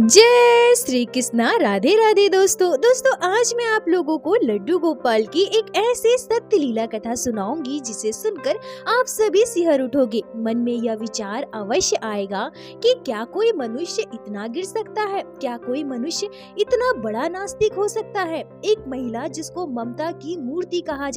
जय श्री कृष्णा। राधे राधे दोस्तों आज मैं आप लोगों को लड्डू गोपाल की एक ऐसी सत्य लीला कथा सुनाऊंगी जिसे सुनकर आप सभी सिहर उठोगे। मन में यह विचार अवश्य आएगा कि क्या कोई मनुष्य इतना गिर सकता है, क्या कोई मनुष्य इतना बड़ा नास्तिक हो सकता है। एक महिला जिसको ममता की मूर्ति कहा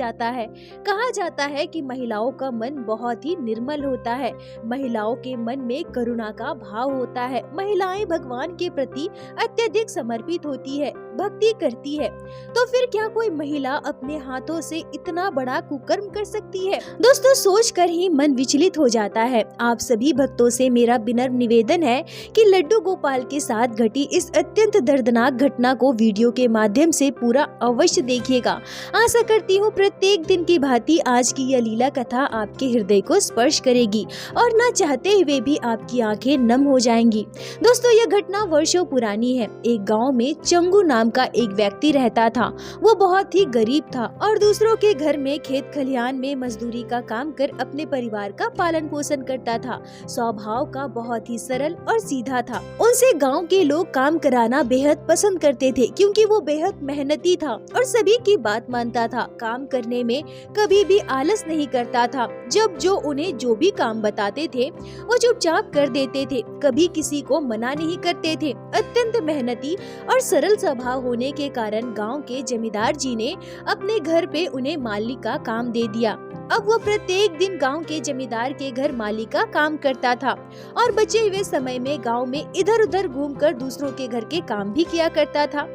जाता है कि महिलाओं का मन बहुत ही निर्मल होता है, महिलाओं के मन में करुणा का भाव होता है, महिलाएं भगवान के प्रति अत्यधिक समर्पित होती है, भक्ति करती है। तो फिर क्या कोई महिला अपने हाथों से इतना बड़ा कुकर्म कर सकती है? दोस्तों सोचकर ही मन विचलित हो जाता है। आप सभी भक्तों से मेरा विनम्र निवेदन है कि लड्डू गोपाल के साथ घटी इस अत्यंत दर्दनाक घटना को वीडियो के माध्यम से पूरा अवश्य देखिएगा। आशा करती हूँ प्रत्येक दिन की भांति आज की यह लीला कथा आपके हृदय को स्पर्श करेगी और न चाहते हुए भी आपकी आंखें नम हो जाएंगी। दोस्तों यह घटना वर्षों पुरानी है। एक गांव में चंगू नाम का एक व्यक्ति रहता था। वो बहुत ही गरीब था और दूसरों के घर में खेत खलिहान में मजदूरी का काम कर अपने परिवार का पालन पोषण करता था। स्वभाव का बहुत ही सरल और सीधा था। उनसे गांव के लोग काम कराना बेहद पसंद करते थे क्योंकि वो बेहद मेहनती था और सभी की बात मानता था। काम करने में कभी भी आलस नहीं करता था। जब जो उन्हें जो भी काम बताते थे वो चुपचाप कर देते थे, कभी किसी को मना नहीं करते थे। अत्यंत मेहनती और सरल स्वभाव होने के कारण गांव के जमींदार जी ने अपने घर पे उन्हें माली का काम दे दिया। अब वो प्रत्येक दिन गांव के जमींदार के घर माली का काम करता था और बचे हुए समय में गांव में इधर उधर घूमकर दूसरों के घर के काम भी किया करता था।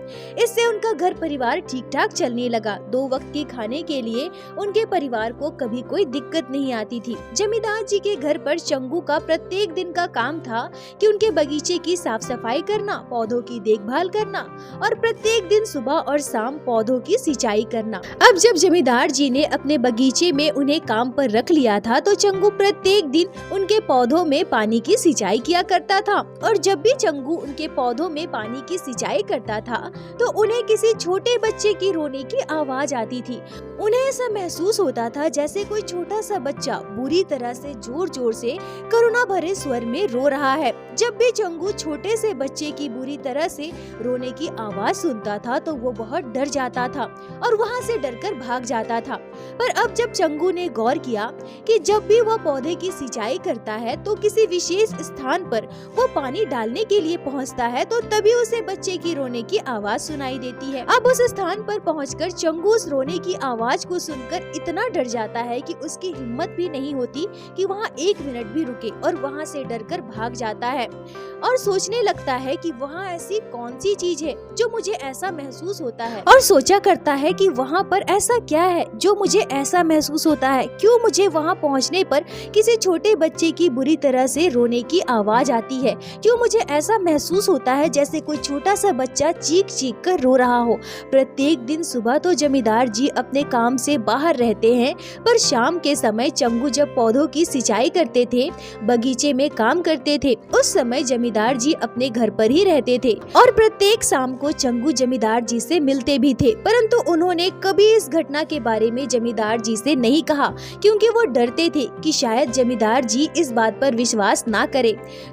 इससे उनका घर परिवार ठीक ठाक चलने लगा। 2 वक्त के खाने के लिए उनके परिवार को कभी कोई दिक्कत नहीं आती थी। जमींदार जी के घर पर चंगू का प्रत्येक दिन का काम था कि उनके बगीचे की साफ सफाई करना, पौधों की देखभाल करना और प्रत्येक दिन सुबह और शाम पौधों की सिंचाई करना। अब जब जमींदार जी ने अपने बगीचे में उन्हें काम पर रख लिया था तो चंगू प्रत्येक दिन उनके पौधों में पानी की सिंचाई किया करता था। और जब भी चंगू उनके पौधों में पानी की सिंचाई करता था तो उन्हें किसी छोटे बच्चे की रोने की आवाज आती थी। उन्हें ऐसा महसूस होता था जैसे कोई छोटा सा बच्चा बुरी तरह से जोर जोर से करुणा भरे स्वर में रो रहा है। जब भी चंगू छोटे से बच्चे की बुरी तरह से रोने की आवाज सुनता था तो वो बहुत डर जाता था और वहाँ से डरकर भाग जाता था। पर अब जब चंगू ने गौर किया कि जब भी वह पौधे की सिंचाई करता है तो किसी विशेष स्थान पर वो पानी डालने के लिए पहुँचता है तो तभी उसे बच्चे की रोने की आवाज सुनाई देती है। अब उस स्थान पर पहुंचकर चंगू उस रोने की आवाज को सुनकर इतना डर जाता है कि उसकी हिम्मत भी नहीं होती कि वहाँ 1 मिनट भी रुके और वहाँ से डरकर भाग जाता है और सोचने लगता है कि वहाँ ऐसी कौन सी चीज है जो मुझे ऐसा महसूस होता है, और सोचा करता है कि वहाँ पर ऐसा क्या है जो मुझे ऐसा महसूस होता है। क्यों मुझे वहाँ पहुँचने पर किसी छोटे बच्चे की बुरी तरह से रोने की आवाज आती है, क्यों मुझे ऐसा महसूस होता है जैसे कोई छोटा सा बच्चा चीख चीख कर रो रहा हो। प्रत्येक दिन सुबह तो जमींदार जी अपने काम से बाहर रहते हैं, पर शाम के समय चंगू जब पौधों की सिंचाई करते थे, बगीचे में काम करते थे, उस समय जमींदार जी अपने घर पर ही रहते थे और प्रत्येक शाम को चंगू जमींदार जी से मिलते भी थे। परंतु उन्होंने कभी इस घटना के बारे में जमींदार जी से नहीं कहा क्योंकि वो डरते थे कि शायद जमींदार जी इस बात पर विश्वास ना करे,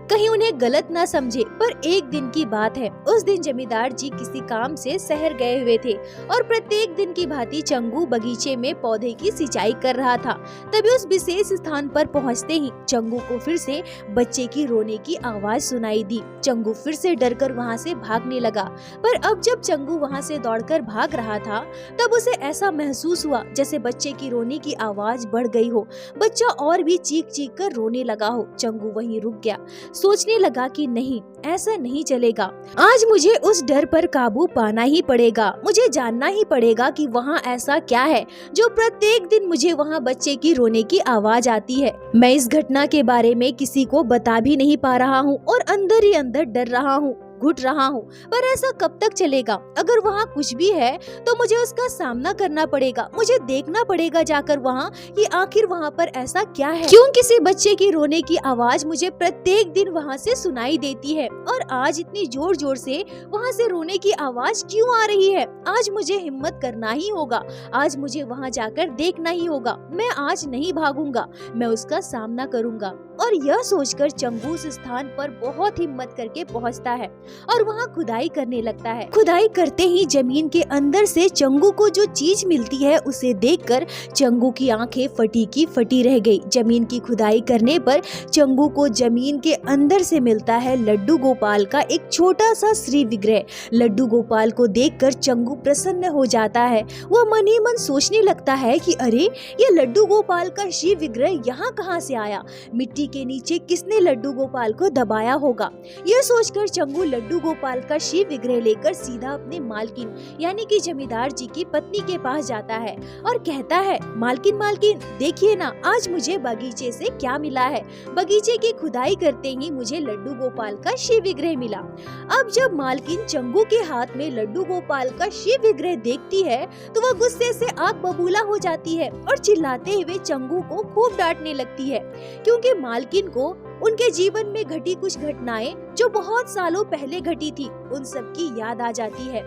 कहीं उन्हें गलत ना समझे। पर एक दिन की बात है, उस दिन जमींदार जी किसी काम से शहर गए हुए थे और प्रत्येक दिन की भांति चंगू बगीचे में पौधे की सिंचाई कर रहा था। तभी उस विशेष स्थान पर पहुंचते ही चंगू को फिर से बच्चे की रोने की आवाज सुनाई दी। चंगू फिर से डरकर वहां से भागने लगा। पर अब जब चंगू वहां से दौड़कर भाग रहा था तब उसे ऐसा महसूस हुआ जैसे बच्चे की रोने की आवाज बढ़ गई हो, बच्चा और भी चीख चीख कर रोने लगा हो। चंगू वहीं रुक गया, सोचने लगा कि नहीं, ऐसा नहीं चलेगा। आज मुझे उस डर पर काबू पाना ही पड़ेगा। मुझे जानना ही पड़ेगा कि वहाँ ऐसा क्या है जो प्रत्येक दिन मुझे वहाँ बच्चे की रोने की आवाज आती है। मैं इस घटना के बारे में किसी को बता भी नहीं पा रहा हूँ और अंदर ही अंदर डर रहा हूँ, घुट रहा हूँ। पर ऐसा कब तक चलेगा? अगर वहाँ कुछ भी है तो मुझे उसका सामना करना पड़ेगा। मुझे देखना पड़ेगा जाकर वहाँ कि आखिर वहाँ पर ऐसा क्या है, क्यों किसी बच्चे की रोने की आवाज मुझे प्रत्येक दिन वहाँ से सुनाई देती है और आज इतनी जोर जोर से वहाँ से रोने की आवाज क्यों आ रही है। आज मुझे हिम्मत करना ही होगा, आज मुझे वहाँ जाकर देखना ही होगा। मैं आज नहीं भागूंगा, मैं उसका सामना करूंगा। और यह सोचकर चंगू उस स्थान पर बहुत हिम्मत करके पहुंचता है और वहाँ खुदाई करने लगता है। खुदाई करते ही जमीन के अंदर से चंगू को जो चीज मिलती है उसे देखकर चंगू की आंखें फटी की फटी रह गई। जमीन की खुदाई करने पर चंगू को जमीन के अंदर से मिलता है लड्डू गोपाल का एक छोटा सा श्री विग्रह। लड्डू गोपाल को देखकर चंगू प्रसन्न हो जाता है। वह मन ही मन सोचने लगता है कि अरे ये लड्डू गोपाल का श्री विग्रह यहाँ कहाँ से आया, मिट्टी के नीचे किसने लड्डू गोपाल को दबाया होगा। यह सोचकर चंगू लड्डू गोपाल का श्री विग्रह लेकर सीधा अपने मालकिन यानी कि जमींदार जी की पत्नी के पास जाता है और कहता है, मालकिन मालकिन देखिए ना, आज मुझे बगीचे से क्या मिला है। बगीचे की खुदाई करते ही मुझे लड्डू गोपाल का शिव विग्रह मिला। अब जब मालकिन चंगू के हाथ में लड्डू गोपाल का शिव विग्रह देखती है तो वह गुस्से से आग बबूला हो जाती है और चिल्लाते हुए चंगू को खूब डांटने लगती है, क्योंकि मालकिन को उनके जीवन में घटी कुछ घटनाएं जो बहुत सालों पहले घटी थी उन सब की याद आ जाती है।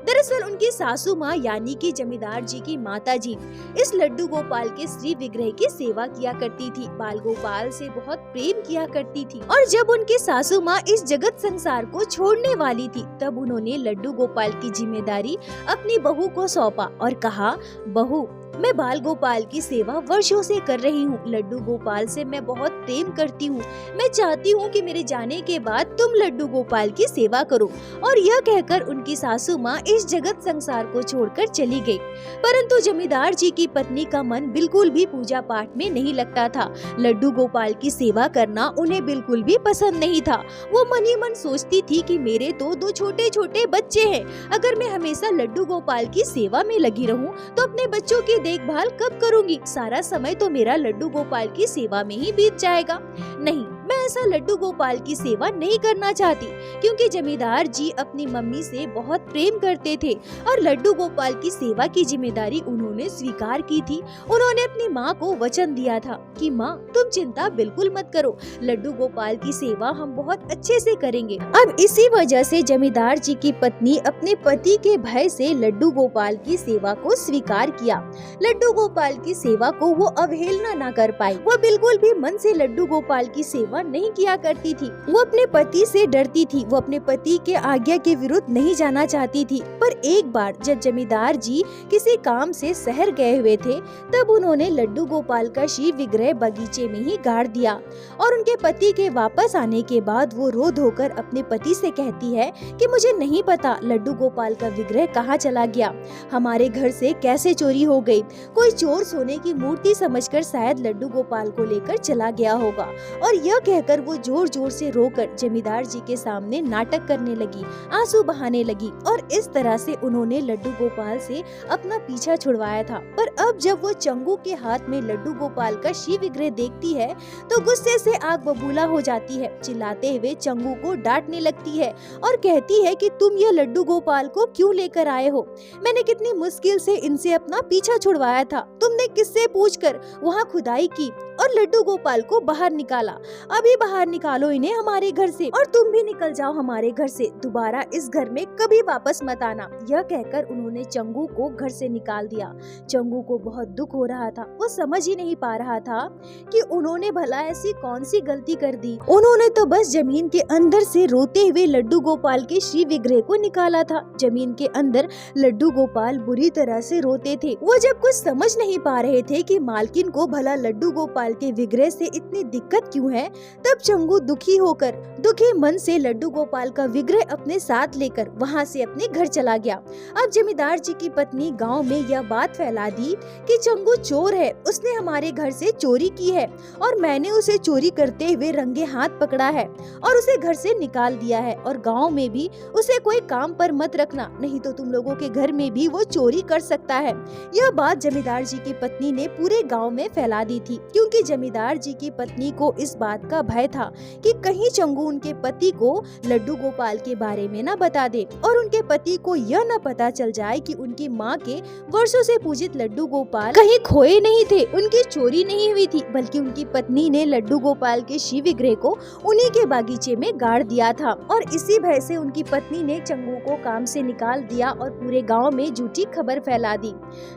दरअसल उनकी सासू माँ यानी कि जमींदार जी की माता जी इस लड्डू गोपाल के श्री विग्रह की सेवा किया करती थी, बाल गोपाल से बहुत प्रेम किया करती थी। और जब उनकी सासू माँ इस जगत संसार को छोड़ने वाली थी तब उन्होंने लड्डू गोपाल की जिम्मेदारी अपनी बहू को सौंपा और कहा, बहू मैं बाल गोपाल की सेवा वर्षों से कर रही हूँ। लड्डू गोपाल से मैं बहुत प्रेम करती हूँ। मैं चाहती हूँ कि मेरे जाने के बाद तुम लड्डू गोपाल की सेवा करो। और यह कहकर उनकी सासू माँ इस जगत संसार को छोड़कर चली गई। परंतु जमींदार जी की पत्नी का मन बिल्कुल भी पूजा पाठ में नहीं लगता था। लड्डू गोपाल की सेवा करना उन्हें बिल्कुल भी पसंद नहीं था। वो मन ही मन सोचती थी कि मेरे तो दो छोटे छोटे बच्चे हैं, अगर मैं हमेशा लड्डू गोपाल की सेवा में लगी रहूं तो अपने बच्चों की देखभाल कब करूंगी। सारा समय तो मेरा लड्डू गोपाल की सेवा में ही बीत जाएगा। नहीं, मैं ऐसा लड्डू गोपाल की सेवा नहीं करना चाहती, क्योंकि जमींदार जी अपनी मम्मी से बहुत प्रेम करते थे और लड्डू गोपाल की सेवा की जिम्मेदारी उन्होंने स्वीकार की थी। उन्होंने अपनी माँ को वचन दिया था कि माँ तुम चिंता बिल्कुल मत करो, लड्डू गोपाल की सेवा हम बहुत अच्छे से करेंगे। अब इसी वजह से जमींदार जी की पत्नी अपने पति के भय से लड्डू गोपाल की सेवा को स्वीकार किया। लड्डू गोपाल की सेवा को वो अवहेलना न कर पाई। वो बिल्कुल भी मन से लड्डू गोपाल की सेवा नहीं किया करती थी। वो अपने पति से डरती थी। वो अपने पति के आज्ञा के विरुद्ध नहीं जाना चाहती थी। पर एक बार जब जमींदार जी किसी काम से शहर गए हुए थे तब उन्होंने लड्डू गोपाल का शिव विग्रह बगीचे में ही गाड़ दिया। और उनके पति के वापस आने के बाद वो रो धोकर अपने पति से कहती है कि मुझे नहीं पता लड्डू गोपाल का विग्रह कहाँ चला गया, हमारे घर से कैसे चोरी हो गई। कोई चोर सोने की मूर्ति समझकर शायद लड्डू गोपाल को लेकर चला गया होगा। और यह कहकर वो जोर जोर से रोकर जमींदार जी के सामने नाटक करने लगी, आंसू बहाने लगी। और इस तरह से उन्होंने लड्डू गोपाल से अपना पीछा छुड़वाया था। पर अब जब वो चंगू के हाथ में लड्डू गोपाल का शिव विग्रह देखती है तो गुस्से से आग बबूला हो जाती है। चिल्लाते हुए चंगू को डांटने लगती है और कहती है कि तुम ये लड्डू गोपाल को क्यों लेकर आए हो? मैंने कितनी मुश्किल से इनसे अपना पीछा छुड़वाया था। तुमने किससे पूछकर वहाँ खुदाई की और लड्डू गोपाल को बाहर निकाला। अभी बाहर निकालो इन्हें हमारे घर से, और तुम भी निकल जाओ हमारे घर से। दोबारा इस घर में कभी वापस मत आना। यह कहकर उन्होंने चंगू को घर से निकाल दिया। चंगू को बहुत दुख हो रहा था। वो समझ ही नहीं पा रहा था कि उन्होंने भला ऐसी कौन सी गलती कर दी। उन्होंने तो बस जमीन के अंदर से रोते हुए लड्डू गोपाल के शिव विग्रह को निकाला था। जमीन के अंदर लड्डू गोपाल बुरी तरह से रोते थे। वो जब कुछ समझ नहीं पा रहे थे कि मालकिन को भला लड्डू गोपाल के विग्रह से इतनी दिक्कत क्यों है, तब चंगू दुखी मन से लड्डू गोपाल का विग्रह अपने साथ लेकर वहाँ से अपने घर चला गया। अब जमींदार जी की पत्नी गांव में यह बात फैला दी कि चंगू चोर है, उसने हमारे घर से चोरी की है और मैंने उसे चोरी करते हुए रंगे हाथ पकड़ा है और उसे घर से निकाल दिया है। और गाँव में भी उसे कोई काम पर मत रखना, नहीं तो तुम लोगों के घर में भी वो चोरी कर सकता है। यह बात जमींदार जी की पत्नी ने पूरे गाँव में फैला दी थी, क्योंकि जमींदार जी की पत्नी को इस बात का भय था कि कहीं चंगू उनके पति को लड्डू गोपाल के बारे में न बता दे और उनके पति को यह न पता चल जाए कि उनकी माँ के वर्षों से पूजित लड्डू गोपाल कहीं खोए नहीं थे, उनकी चोरी नहीं हुई थी, बल्कि उनकी पत्नी ने लड्डू गोपाल के शिव विग्रह को उन्हीं के बागीचे में गाड़ दिया था। और इसी भय से उनकी पत्नी ने चंगू को काम से निकाल दिया और पूरे गाँव में झूठी खबर फैला दी।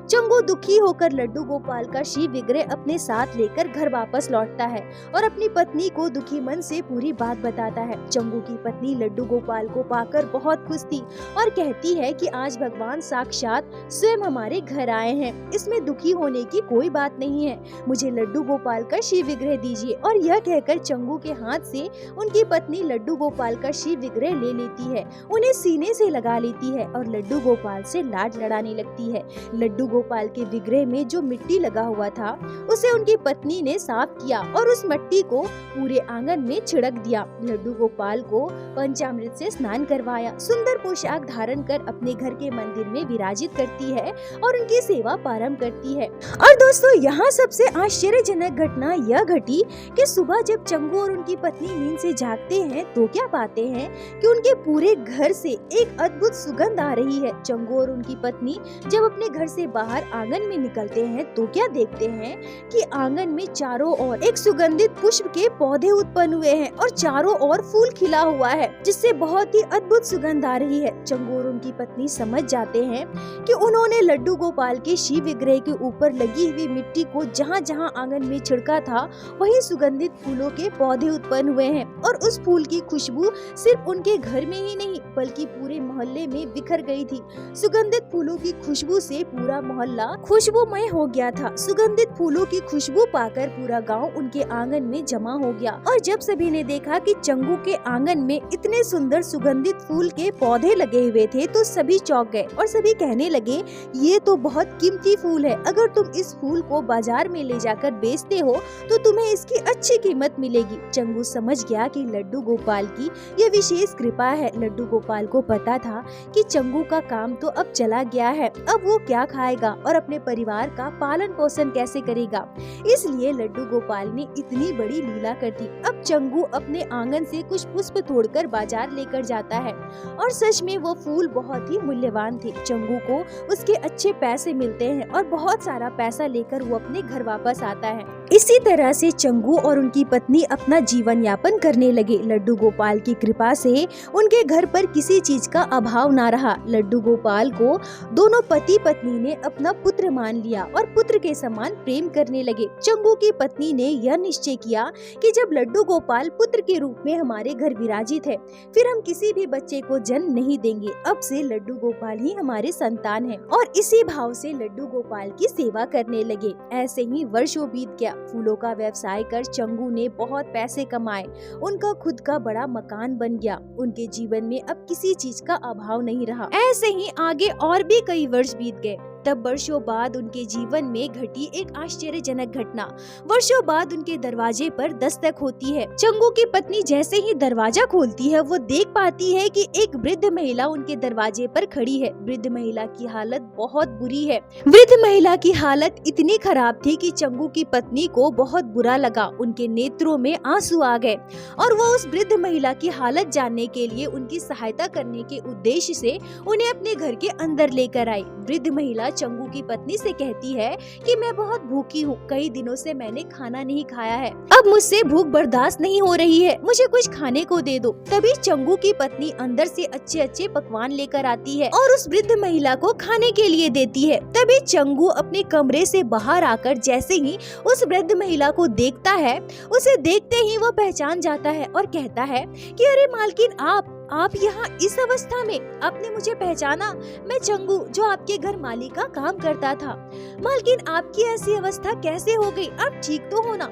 चंगू दुखी होकर लड्डू गोपाल का शिव विग्रह अपने साथ लेकर घर वापस लौटता है और अपनी पत्नी को दुखी मन से पूरी बात बताता है। चंगू की पत्नी लड्डू गोपाल को पाकर बहुत खुश थी और कहती है कि आज भगवान साक्षात स्वयं हमारे घर आए हैं, इसमें दुखी होने की कोई बात नहीं है, मुझे लड्डू गोपाल का शिव विग्रह दीजिए। और यह कहकर चंगू के हाथ से उनकी पत्नी लड्डू गोपाल का शिव विग्रह ले लेती है, उन्हें सीने से लगा लेती है और लड्डू गोपाल से लाड लड़ाने लगती है। लड्डू गोपाल के विग्रह में जो मिट्टी लगा हुआ था उसे उनकी पत्नी ने साफ किया और उस मिट्टी को पूरे आंगन में छिड़क दिया। लड्डू गोपाल को पंचामृत से स्नान करवाया, सुंदर पोशाक धारण कर अपने घर के मंदिर में विराजित करती है और उनकी सेवा प्रारंभ करती है। और दोस्तों यहाँ सबसे आश्चर्यजनक घटना यह घटी कि सुबह जब चंगू और उनकी पत्नी नींद से जागते हैं तो क्या पाते हैं कि उनके पूरे घर से एक अद्भुत सुगंध आ रही है। चंगू और उनकी पत्नी जब अपने घर से बाहर आंगन में निकलते हैं तो क्या देखते हैं कि आंगन में चारों ओर एक सुगंधित पुष्प के पौधे उत्पन्न हुए हैं और चारों ओर फूल खिला हुआ है, जिससे बहुत ही अद्भुत सुगंध आ रही है। चंगू और उनकी पत्नी समझ जाते हैं कि उन्होंने लड्डू गोपाल के शिव विग्रह के ऊपर लगी हुई मिट्टी को जहाँ जहाँ आंगन में छिड़का था वही सुगंधित फूलों के पौधे उत्पन्न हुए हैं और उस फूल की खुशबू सिर्फ उनके घर में ही नहीं बल्कि पूरे मोहल्ले में बिखर गई थी। सुगंधित फूलों की खुशबू से पूरा मोहल्ला खुशबूमय हो गया था। सुगंधित फूलों की खुशबू पाकर पूरा गांव उनके आंगन में जमा हो गया और जब सभी ने देखा कि चंगू के आंगन में इतने सुंदर सुगंधित फूल के पौधे लगे हुए थे तो सभी चौंक गए और सभी कहने लगे, ये तो बहुत कीमती फूल है, अगर तुम इस फूल को बाजार में ले जाकर बेचते हो तो तुम्हें इसकी अच्छी कीमत मिलेगी। चंगू समझ गया कि लड्डू गोपाल की यह विशेष कृपा है। लड्डू गोपाल को पता था कि चंगू का काम तो अब चला गया है, अब वो क्या खाएगा और अपने परिवार का पालन पोषण कैसे करेगा, इसलिए लड्डू गोपाल ने इतनी बड़ी लीला कर दी। अब चंगू अपने आंगन से कुछ पुष्प तोड़कर बाजार लेकर जाता है और सच में वो फूल बहुत ही मूल्यवान थे। चंगू को उसके अच्छे पैसे मिलते हैं और बहुत सारा पैसा लेकर वो अपने घर वापस आता है। इसी तरह से चंगू और उनकी पत्नी अपना जीवन यापन करने लगे। लड्डू गोपाल की कृपा से उनके घर पर किसी चीज का अभाव ना रहा। लड्डू गोपाल को दोनों पति पत्नी ने अपना पुत्र मान लिया और पुत्र के समान प्रेम करने लगे। चंगू की पत्नी ने यह निश्चय किया कि जब लड्डू गोपाल पुत्र के रूप में हमारे घर विराजित है, फिर हम किसी भी बच्चे को जन्म नहीं देंगे, अब से लड्डू गोपाल ही हमारे संतान है। और इसी भाव से लड्डू गोपाल की सेवा करने लगे। ऐसे ही वर्षों बीत गया। फूलों का व्यवसाय कर चंगू ने बहुत पैसे कमाए, उनका खुद का बड़ा मकान बन गया। उनके जीवन में अब किसी चीज का अभाव नहीं रहा। ऐसे ही आगे और भी कई वर्ष बीत गए। तब वर्षों बाद उनके जीवन में घटी एक आश्चर्यजनक घटना। वर्षों बाद उनके दरवाजे पर दस्तक होती है। चंगू की पत्नी जैसे ही दरवाजा खोलती है वो देख पाती है कि एक वृद्ध महिला उनके दरवाजे पर खड़ी है। वृद्ध महिला की हालत बहुत बुरी है। वृद्ध महिला की हालत इतनी खराब थी कि चंगू की पत्नी को बहुत बुरा लगा। उनके नेत्रों में आंसू आ गए और वो उस वृद्ध महिला की हालत जानने के लिए उनकी सहायता करने के उद्देश्य से उन्हें अपने घर के अंदर लेकर आई। वृद्ध महिला चंगू की पत्नी से कहती है कि मैं बहुत भूखी हूँ, कई दिनों से मैंने खाना नहीं खाया है, अब मुझसे भूख बर्दाश्त नहीं हो रही है, मुझे कुछ खाने को दे दो। तभी चंगू की पत्नी अंदर से अच्छे अच्छे पकवान लेकर आती है और उस वृद्ध महिला को खाने के लिए देती है। तभी चंगू अपने कमरे से बाहर आकर जैसे ही उस वृद्ध महिला को देखता है, उसे देखते ही वो पहचान जाता है और कहता है कि अरे मालकिन, आप यहाँ इस अवस्था में, आपने मुझे पहचाना? मैं चंगू जो आपके घर माली का काम करता था। मालकिन, आपकी ऐसी अवस्था कैसे हो गई? आप ठीक तो हो ना?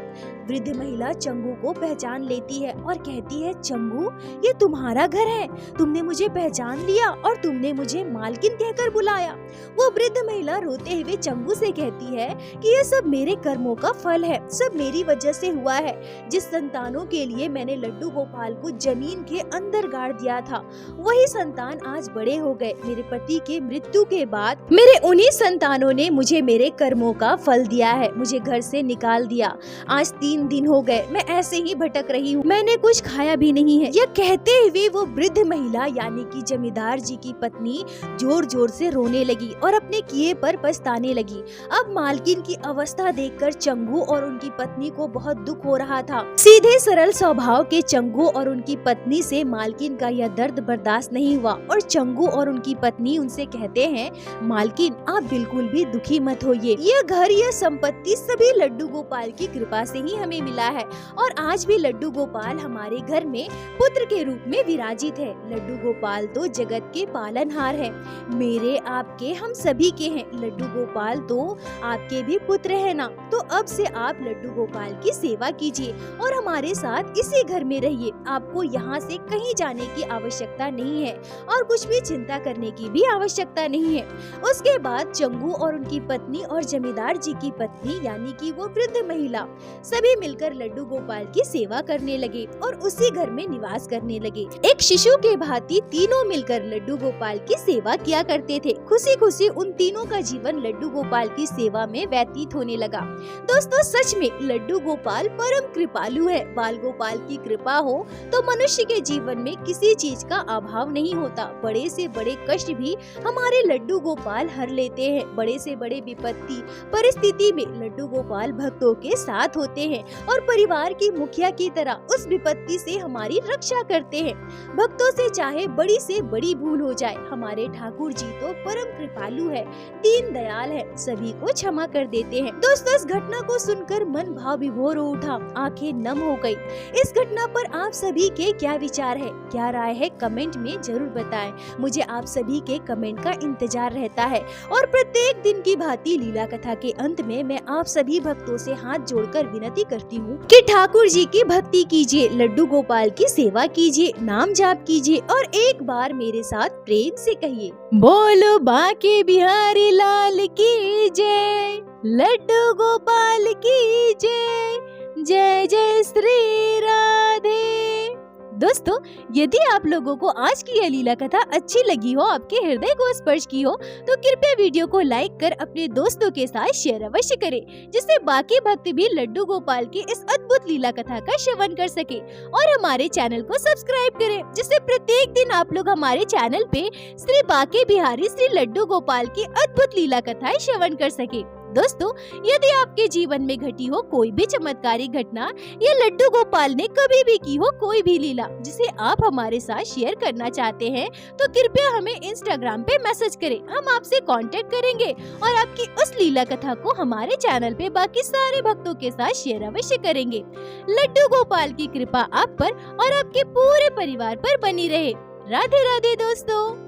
वृद्ध महिला चंगू को पहचान लेती है और कहती है, चंगू, ये तुम्हारा घर है, तुमने मुझे पहचान लिया और तुमने मुझे मालकिन कहकर बुलाया। वो वृद्ध महिला रोते हुए चंगू से कहती है कि ये सब मेरे कर्मों का फल है, सब मेरी वजह से हुआ है। जिस संतानों के लिए मैंने लड्डू गोपाल को जमीन के अंदर गाड़ दिया था, वही संतान आज बड़े हो गए। मेरे पति के मृत्यु के बाद मेरे उन्हीं संतानों ने मुझे मेरे कर्मों का फल दिया है, मुझे घर से निकाल दिया। आज 3 3 दिन हो गए मैं ऐसे ही भटक रही हूँ, मैंने कुछ खाया भी नहीं है। यह कहते हुए वो वृद्ध महिला यानी कि जमींदार जी की पत्नी जोर जोर से रोने लगी और अपने किए पर पछताने लगी। अब मालकिन की अवस्था देखकर चंगू और उनकी पत्नी को बहुत दुख हो रहा था। सीधे सरल स्वभाव के चंगू और उनकी पत्नी से मालकिन का यह दर्द बर्दाश्त नहीं हुआ और चंगू और उनकी पत्नी उनसे कहते हैं, मालकिन आप बिल्कुल भी दुखी मत होइए, यह घर यह संपत्ति सभी लड्डू गोपाल की कृपा से ही हमें मिला है और आज भी लड्डू गोपाल हमारे घर में पुत्र के रूप में विराजित है। लड्डू गोपाल तो जगत के पालनहार है, मेरे आपके हम सभी के हैं। लड्डू गोपाल तो आपके भी पुत्र है ना, तो अब से आप लड्डू गोपाल की सेवा कीजिए और हमारे साथ इसी घर में रहिए। आपको यहाँ से कहीं जाने की आवश्यकता नहीं है और कुछ भी चिंता करने की भी आवश्यकता नहीं है। उसके बाद चंगू और उनकी पत्नी और जमींदार जी की पत्नी यानी कि वो वृद्ध महिला सभी मिलकर लड्डू गोपाल की सेवा करने लगे और उसी घर में निवास करने लगे। एक शिशु के भांति तीनों मिलकर लड्डू गोपाल की सेवा किया करते थे। खुशी खुशी उन तीनों का जीवन लड्डू गोपाल की सेवा में व्यतीत होने लगा। दोस्तों सच में लड्डू गोपाल परम कृपालु है। बाल गोपाल की कृपा हो तो मनुष्य के जीवन में किसी चीज का अभाव नहीं होता। बड़े से बड़े कष्ट भी हमारे लड्डू गोपाल हर लेते हैं। बड़े से बड़े विपत्ति परिस्थिति में लड्डू गोपाल भक्तों के साथ होते हैं और परिवार की मुखिया की तरह उस विपत्ति से हमारी रक्षा करते हैं। भक्तों से चाहे बड़ी से बड़ी भूल हो जाए, हमारे ठाकुर जी तो परम कृपालु है, दीन दयाल है, सभी को क्षमा कर देते हैं। दोस्तों इस घटना को सुनकर मन भाव विभोर हो उठा, आंखें नम हो गई। इस घटना पर आप सभी के क्या विचार है, क्या राय है, कमेंट में जरूर बताएं। मुझे आप सभी के कमेंट का इंतजार रहता है और प्रत्येक दिन की भांति लीला कथा के अंत में मैं आप सभी भक्तों से हाथ जोड़कर विनती करती हूँ कि ठाकुर जी की भक्ति कीजिए, लड्डू गोपाल की सेवा कीजिए, नाम जाप कीजिए और एक बार मेरे साथ प्रेम से कहिए, बोलो बांके बिहारी लाल की जय, लड्डू गोपाल की जय, जय जय श्री राधे। दोस्तों यदि आप लोगों को आज की यह लीला कथा अच्छी लगी हो, आपके हृदय को स्पर्श की हो, तो कृपया वीडियो को लाइक कर अपने दोस्तों के साथ शेयर अवश्य करें, जिससे बाकी भक्त भी लड्डू गोपाल की इस अद्भुत लीला कथा का श्रवण कर सके और हमारे चैनल को सब्सक्राइब करें, जिससे प्रत्येक दिन आप लोग हमारे चैनल पे श्री बांके बिहारी श्री लड्डू गोपाल की अद्भुत लीला कथाएं श्रवण कर सके। दोस्तों यदि आपके जीवन में घटी हो कोई भी चमत्कारी घटना या लड्डू गोपाल ने कभी भी की हो कोई भी लीला जिसे आप हमारे साथ शेयर करना चाहते हैं, तो कृपया हमें इंस्टाग्राम पे मैसेज करें, हम आपसे कांटेक्ट करेंगे और आपकी उस लीला कथा को हमारे चैनल पे बाकी सारे भक्तों के साथ शेयर अवश्य करेंगे। लड्डू गोपाल की कृपा आप पर और आपके पूरे परिवार पर बनी रहे। राधे राधे दोस्तों।